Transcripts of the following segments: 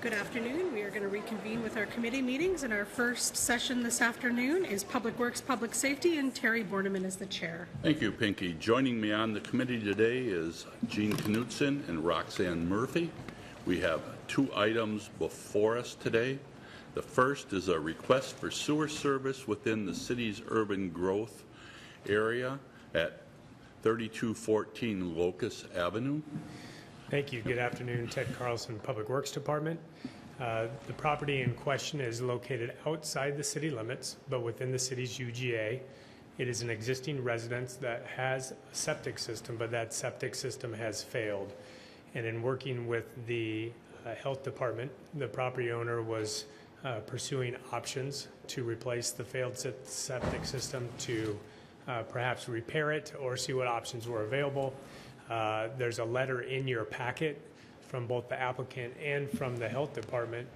Good afternoon. We are going to reconvene with our committee meetings, and our first session this afternoon is Public Works, Public Safety, and Terry Borneman is the chair. Thank you, Pinky. Joining me on the committee today is Gene Knutson and Roxanne Murphy. We have two items before us today. The first is a request for sewer service within the city's urban growth area at 3214 Locust Avenue. Thank you. Good afternoon. Ted Carlson, Public Works Department. The property in question is located outside the city limits, but within the city's UGA. It is an existing residence that has a septic system, but that septic system has failed. And in working with the health department, the property owner was pursuing options to replace the failed septic system, to perhaps repair it or see what options were available. There's a letter in your packet from both the applicant and from the health department.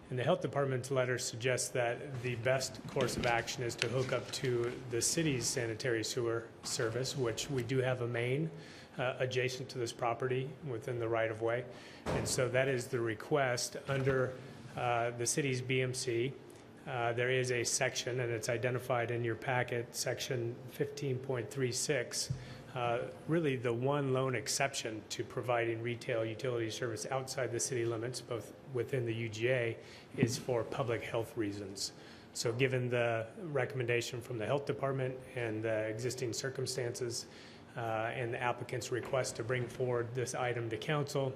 And the health department's letter suggests that the best course of action is to hook up to the city's sanitary sewer service, which we do have a main adjacent to this property within the right-of-way. And so that is the request under the city's BMC. There is a section, and it's identified in your packet, section 15.36, really the one lone exception to providing retail utility service outside the city limits, both within the UGA, is for public health reasons. So given the recommendation from the health department and the existing circumstances and the applicant's request to bring forward this item to council,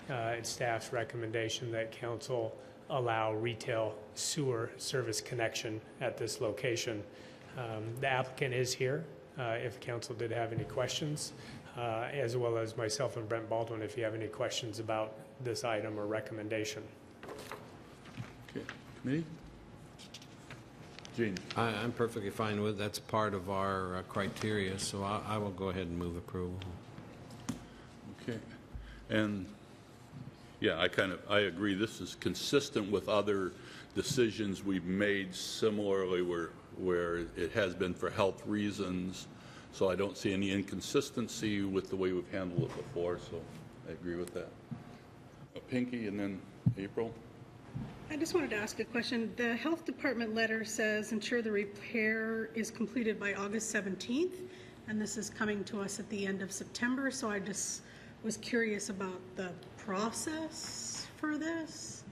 it's staff's recommendation that council allow retail sewer service connection at this location. The applicant is here. If council did have any questions, as well as myself and Brent Baldwin, if you have any questions about this item or recommendation. Okay, committee? Gene? I'm perfectly fine with it. That's part of our criteria, so I will go ahead and move approval. Okay, and yeah, I agree. This is consistent with other decisions we've made similarly where it has been for health reasons. So I don't see any inconsistency with the way we've handled it before. So I agree with that. Pinky and then April. I just wanted to ask a question. The health department letter says ensure the repair is completed by August 17th, and this is coming to us at the end of September. So I just was curious about the process for this.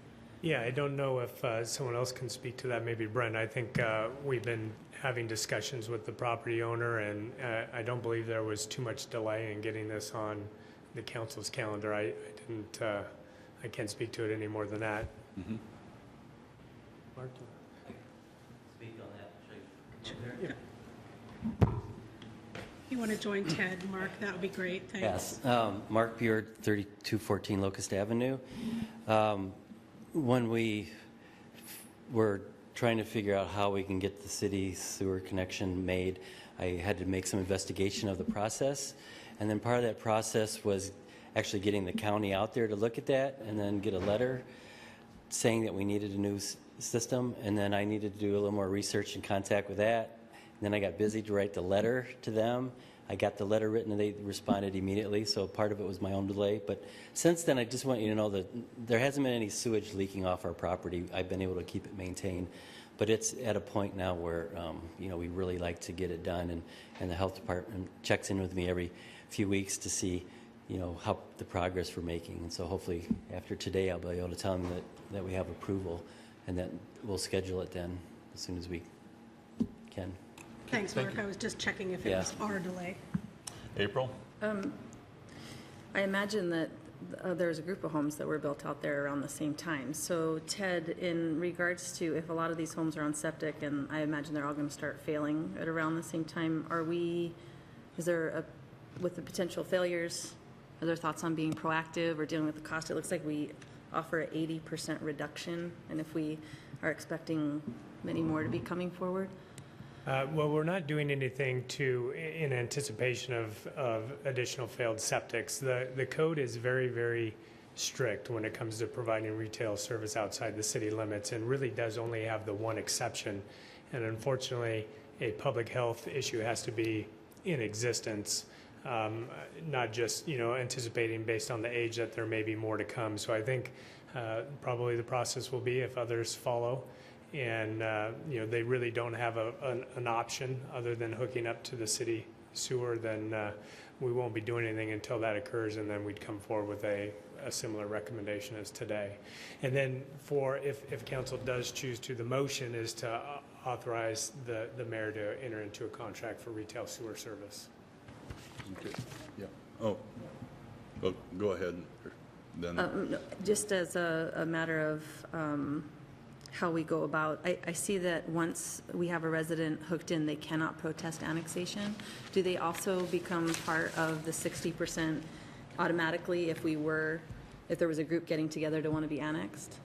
Yeah, I don't know if someone else can speak to that, maybe Brent. I think we've been having discussions with the property owner, and I don't believe there was too much delay in getting this on the council's calendar. I can't speak to it any more than that. Mm-hmm. Mark? Speak on that. Yeah. If you want to join Ted, Mark, that would be great. Thanks. Yes, Mark Beard, 3214 Locust Avenue. When we were trying to figure out how we can get the city sewer connection made, I had to make some investigation of the process. And then part of that process was actually getting the county out there to look at that and then get a letter saying that we needed a new system. And then I needed to do a little more research and contact with that. And then I got busy to write the letter to them. I got the letter written and they responded immediately, so part of it was my own delay. But since then, I just want you to know that there hasn't been any sewage leaking off our property. I've been able to keep it maintained. But it's at a point now where, we really like to get it done. And the health department checks in with me every few weeks to see, how the progress we're making. And so hopefully after today, I'll be able to tell them that we have approval and that we'll schedule it then as soon as we can. Thanks, Mark. I was just checking if it was our delay. April? I imagine that there's a group of homes that were built out there around the same time. So Ted, in regards to if a lot of these homes are on septic, and I imagine they're all going to start failing at around the same time, with the potential failures, are there thoughts on being proactive or dealing with the cost? It looks like we offer an 80% reduction, and if we are expecting many more to be coming forward? Well, we're not doing anything in anticipation of additional failed septics. The code is very, very strict when it comes to providing retail service outside the city limits, and really does only have the one exception. And unfortunately, a public health issue has to be in existence not just anticipating based on the age that there may be more to come. So I think Probably the process will be if others follow, and they really don't have an option other than hooking up to the city sewer, then we won't be doing anything until that occurs, and then we'd come forward with a similar recommendation as today. And then if council does choose to, the motion is to authorize the mayor to enter into a contract for retail sewer service. Okay, yeah. Oh, go ahead. Then. No, just as a matter of how we go about, I see that once we have a resident hooked in, they cannot protest annexation. Do they also become part of the 60% automatically if there was a group getting together to want to be annexed?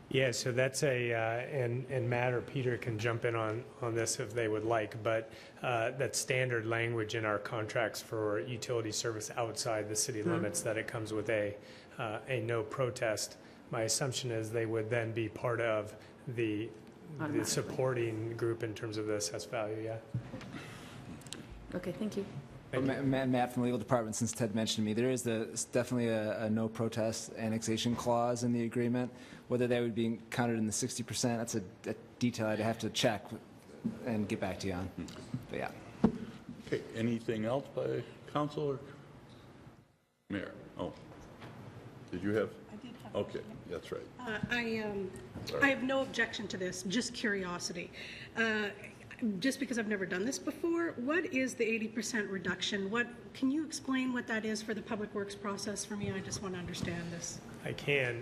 Yeah, so that's and Matt or Peter can jump in on this if they would like, but that's standard language in our contracts for utility service outside the city limits, that it comes with a no protest. My assumption is they would then be part of the supporting group in terms of the assessed value, yeah. Okay, thank you. Matt from the legal department, since Ted mentioned me, there is definitely a no protest annexation clause in the agreement. Whether that would be counted in the 60%, that's a detail I'd have to check and get back to you on. But yeah. Okay, anything else by council or mayor? Oh, did you have? I did have. Okay, that's right. I have no objection to this, just curiosity. Just because I've never done this before, what is the 80% reduction? Can you explain what that is for the public works process for me? I just want to understand this. I can.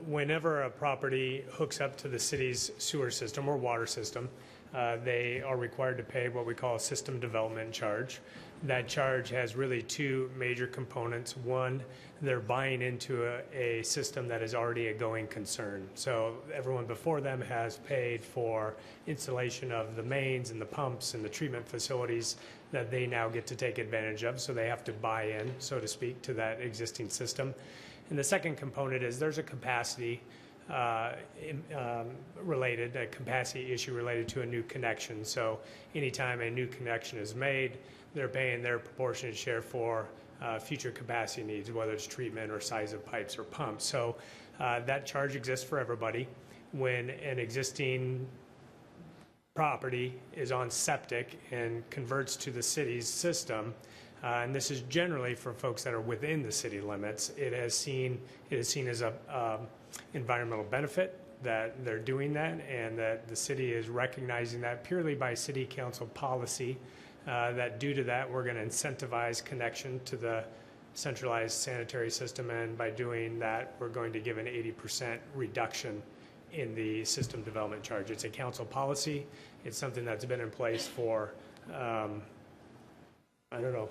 Whenever a property hooks up to the city's sewer system or water system, they are required to pay what we call a system development charge. That charge has really two major components. One, they're buying into a system that is already a going concern. So everyone before them has paid for installation of the mains and the pumps and the treatment facilities that they now get to take advantage of. So they have to buy in, so to speak, to that existing system. And the second component is there's a capacity related, a capacity issue related to a new connection. So anytime a new connection is made, they're paying their proportionate share for future capacity needs, whether it's treatment or size of pipes or pumps. So that charge exists for everybody. When an existing property is on septic and converts to the city's system, and this is generally for folks that are within the city limits, it is seen as a environmental benefit that they're doing that, and that the city is recognizing that purely by city council policy, that due to that we're going to incentivize connection to the centralized sanitary system, and by doing that we're going to give an 80% reduction in the system development charge. It's a council policy. It's something that's been in place for I don't know,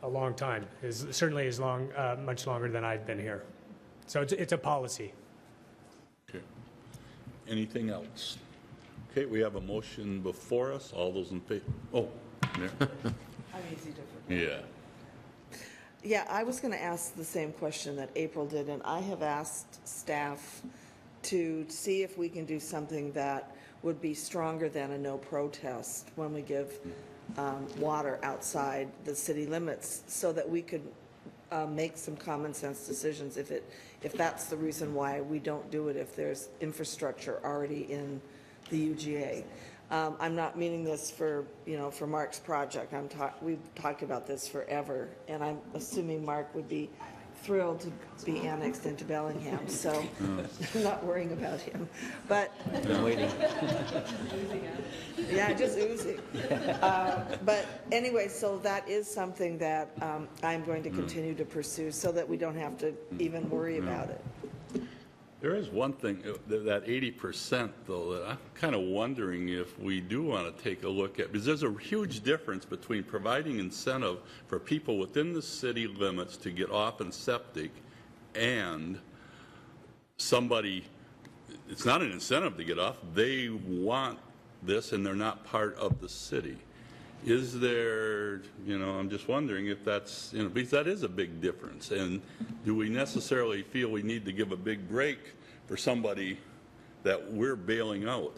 a long time. Certainly as long, much longer than I've been here. So it's a policy. Okay. Anything else? Okay, we have a motion before us. All those in favor? Oh, Mayor. I'm easy to forget. Yeah. Yeah, I was going to ask the same question that April did, and I have asked staff to see if we can do something that would be stronger than a no protest when we give water outside the city limits, so that we could make some common sense decisions if that's the reason why we don't do it, if there's infrastructure already in the UGA. I'm not meaning this for Mark's project. We've talked about this forever, and I'm assuming Mark would be thrilled to be annexed into Bellingham, so I'm not worrying about him. But I'm waiting. yeah, just oozing. But anyway, so that is something that I'm going to continue to pursue, so that we don't have to even worry about it. There is one thing, that 80% though, that I'm kind of wondering if we do want to take a look at, because there's a huge difference between providing incentive for people within the city limits to get off in septic and somebody, it's not an incentive to get off, they want this and they're not part of the city. Is there, I'm just wondering if that's, because that is a big difference. And do we necessarily feel we need to give a big break for somebody that we're bailing out?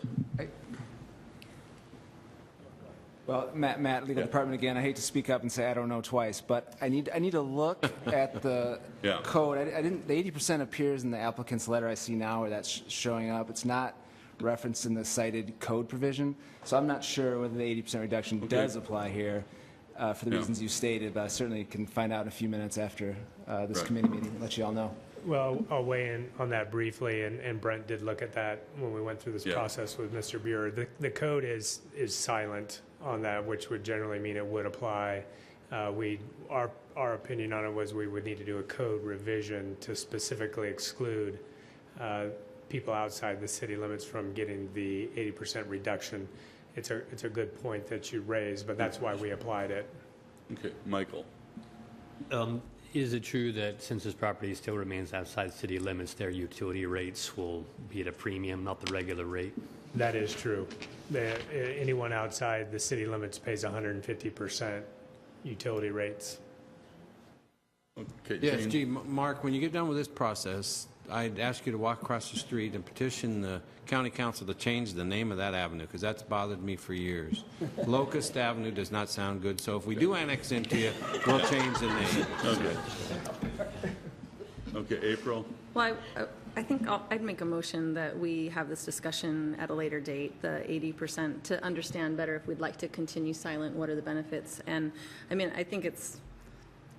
Well, Matt, legal department again. I hate to speak up and say I don't know twice, but I need to look at the Yeah. code. I didn't. The 80% appears in the applicant's letter I see now, where that's showing up. It's not referenced in the cited code provision, so I'm not sure whether the 80% reduction does apply here for the Yeah. reasons you stated. But I certainly can find out in a few minutes after this Right. committee meeting. Let you all know. Well, I'll weigh in on that briefly, and Brent did look at that when we went through this Yeah. process with Mr. Buer. The code is silent on that, which would generally mean it would apply. Our opinion on it was we would need to do a code revision to specifically exclude people outside the city limits from getting the 80% reduction. It's a good point that you raised, but that's why we applied it. Okay, Michael. Is it true that since this property still remains outside city limits, their utility rates will be at a premium, not the regular rate? That is true. Anyone outside the city limits pays 150% utility rates. Okay, Yes, James. gee, Mark, when you get done with this process, I'd ask you to walk across the street and petition the county council to change the name of that avenue, because that's bothered me for years. Locust Avenue does not sound good, so if we do annex into you, we'll change the name. Okay. Okay, April. Well, I think I'd make a motion that we have this discussion at a later date, the 80%, to understand better if we'd like to continue silent, what are the benefits. And, I mean, I think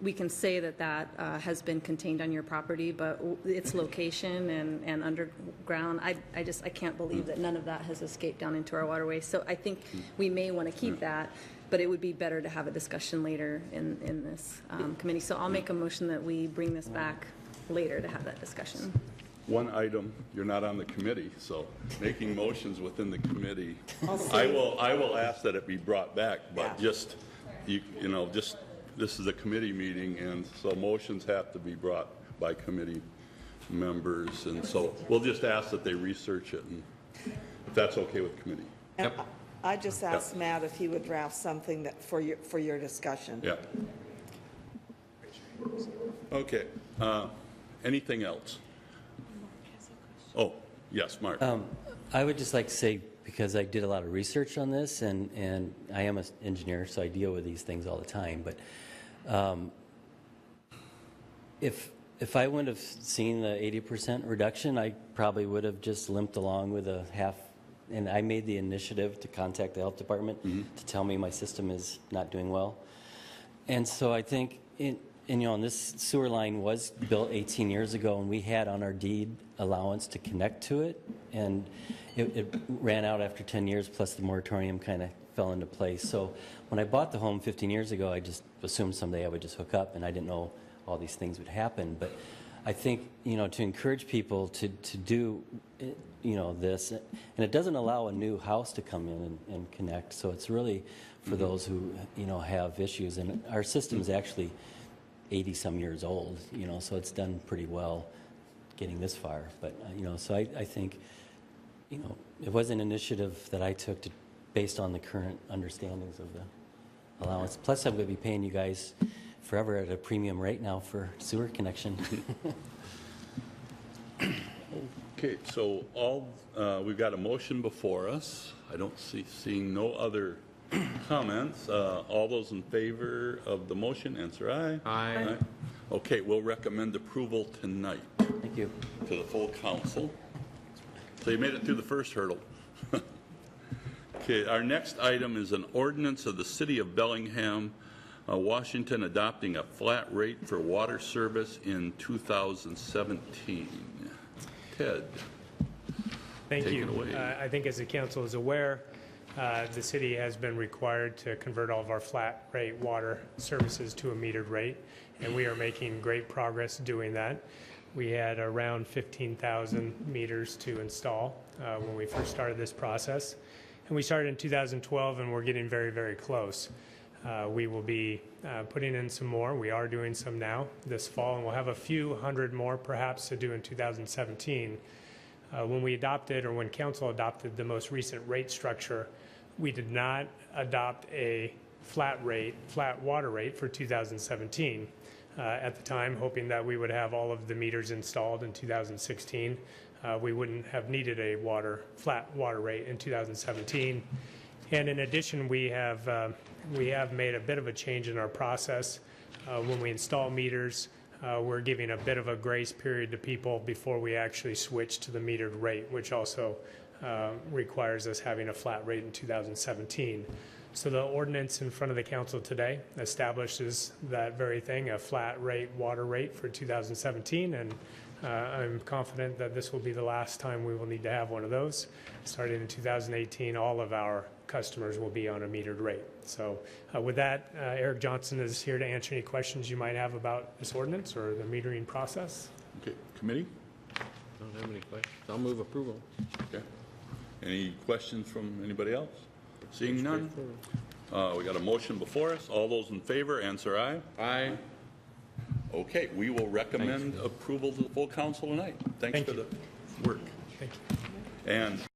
we can say that has been contained on your property, but its location and underground, I can't believe that none of that has escaped down into our waterway. So I think we may want to keep that, but it would be better to have a discussion later in this committee. So I'll make a motion that we bring this back later to have that discussion. One item, you're not on the committee, so making motions within the committee. I will ask that it be brought back, but just, just, this is a committee meeting, and so motions have to be brought by committee members, and so we'll just ask that they research it, and if that's okay with committee. And I just asked Matt if he would draft something that for your discussion. Yeah. Okay. Anything else? Oh, yes, Mark. I would just like to say, because I did a lot of research on this, and I am an engineer, so I deal with these things all the time, but if I wouldn't have seen the 80% reduction, I probably would have just limped along with a half, and I made the initiative to contact the health department to tell me my system is not doing well. And so I think, and this sewer line was built 18 years ago, and we had on our deed allowance to connect to it, and it ran out after 10 years, plus the moratorium kind of fell into place. So when I bought the home 15 years ago, I just assumed someday I would just hook up, and I didn't know all these things would happen. But I think, to encourage people to do, this, and it doesn't allow a new house to come in and connect, so it's really for those who, have issues. And our system is actually 80-some years old, so it's done pretty well getting this far. But, so I think, it was an initiative that I took based on the current understandings of the allowance. Plus, I'm going to be paying you guys forever at a premium rate now for sewer connection. Okay, so we've got a motion before us. I don't seeing no other comments. All those in favor of the motion, answer aye. Aye. Okay, we'll recommend approval tonight Thank you. to the full council. So you made it through the first hurdle. Okay, our next item is an ordinance of the City of Bellingham, Washington, adopting a flat rate for water service in 2017. Ted. Thank Take you. it away. I think as the council is aware, the city has been required to convert all of our flat rate water services to a metered rate, and we are making great progress doing that. We had around 15,000 meters to install when we first started this process. And we started in 2012, and we're getting very, very close. We will be putting in some more. We are doing some now this fall, and we'll have a few hundred more perhaps to do in 2017. When we adopted, or when council adopted the most recent rate structure, we did not adopt a flat water rate for 2017. At the time, hoping that we would have all of the meters installed in 2016. We wouldn't have needed a flat water rate in 2017. And in addition, we have made a bit of a change in our process. When we install meters, we're giving a bit of a grace period to people before we actually switch to the metered rate, which also requires us having a flat rate in 2017. So the ordinance in front of the council today establishes that very thing, a flat rate water rate for 2017, and I'm confident that this will be the last time we will need to have one of those. Starting in 2018, all of our customers will be on a metered rate. So with that, Eric Johnson is here to answer any questions you might have about this ordinance or the metering process. Okay, committee? Don't have any questions. I'll move approval. Okay. Any questions from anybody else? Seeing none? We got a motion before us. All those in favor, answer aye. Aye. Okay, we will recommend approval to the full council tonight. Thanks Thank for you. the work. Thank you. And